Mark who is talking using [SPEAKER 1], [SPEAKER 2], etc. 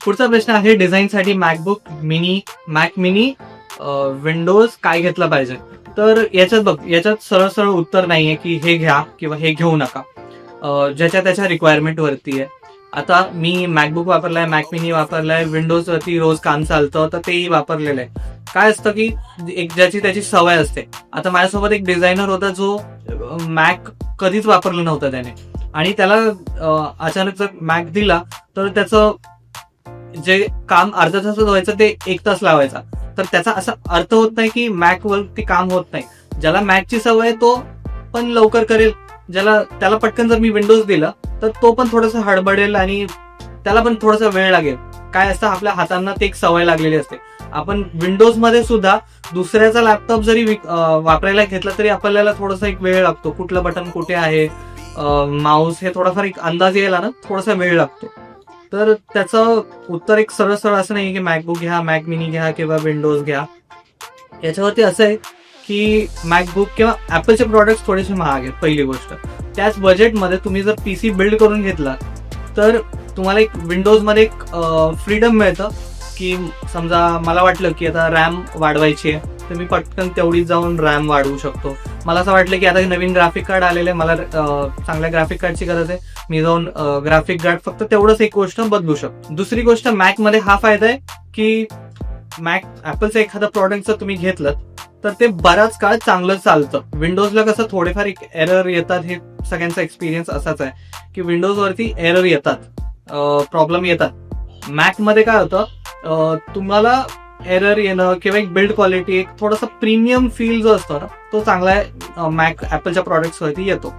[SPEAKER 1] पुढचा प्रश्न आहे डिझाईनसाठी MacBook mini, Mac mini, Windows काय घेतलं पाहिजे. तर याच्यात सरळ सरळ उत्तर नाहीये की हे घ्या किंवा हे घेऊ नका. ज्याच्या त्याच्या रिक्वायरमेंट वरती आहे. आता मी मॅकबुक वापरलाय, मॅक मिनी वापरलाय, विंडोज वरती रोज काम चालतं तर तेही वापरलेलं आहे. काय असतं की एक ज्याची त्याची सवय असते. आता माझ्यासोबत एक डिझायनर होता जो मॅक कधीच वापरलं नव्हतं त्याने, आणि त्याला अचानक जर मॅक दिला तर त्याचं जे काम अर्धा तासात व्हायचं ते 1 तास लावायचा. तर त्याचा असा अर्थ होत नाही की मॅक वरती काम होत नाही. ज्याला मॅकची सवय तो पण लवकर करेल, त्याला पटकन जर मी विंडोज दिला तर तो पण थोडंसं हडबडेल आणि त्याला पण थोडासा वेळ लागेल. काय असतं, आपल्या हातांना ते एक सवय लागलेली असते. आपण विंडोज मध्ये सुद्धा दुसऱ्याचा लॅपटॉप जरी वापरायला घेतला तरी आपल्याला थोडासा एक वेळ लागतो. कुठलं बटन कुठे आहे, माऊस, हे थोडाफार एक अंदाज यायला ना थोडासा वेळ लागतो. तर त्याचं उत्तर एक सरळ सरळ असं नाही की मॅकबुक घ्या, मॅक मिनी घ्या किंवा विंडोज घ्या. याच्यावरती असं आहे की मॅकबुक किंवा ऍपलचे प्रॉडक्ट थोडेसे महाग आहेत पहिली गोष्ट. त्याच बजेटमध्ये तुम्ही जर पीसी बिल्ड करून घेतला तर तुम्हाला एक विंडोजमध्ये एक फ्रीडम मिळतं की समजा मला वाटलं की आता रॅम वाढवायची आहे तर मी पटकन तेवढीच जाऊन रॅम वाढवू शकतो. मला असं वाटलं की आता नवीन ग्राफिक कार्ड आलेलं आहे, मला चांगल्या ग्राफिक कार्डची गरज आहे, मी जाऊन ग्राफिक कार्ड फक्त तेवढंच एक गोष्ट बदलू शकतो. दुसरी गोष्ट मॅक मध्ये हा फायदा आहे की ऍपलचं एखादं प्रॉडक्ट जर तुम्ही घेतलं तर ते बराच काळ चांगलं चालतं. विंडोजला कसं थोडेफार एक एरर येतात, हे सगळ्यांचा एक्सपिरियन्स असाच आहे की विंडोजवरती एरर येतात, प्रॉब्लेम येतात. मॅक मध्ये काय होतं, तुम्हाला एरर येणं किंवा एक बिल्ड क्वालिटी, एक थोडासा प्रीमियम फील जो असतो ना तो चांगला ऍपलच्या प्रॉडक्ट्स वरती येतो.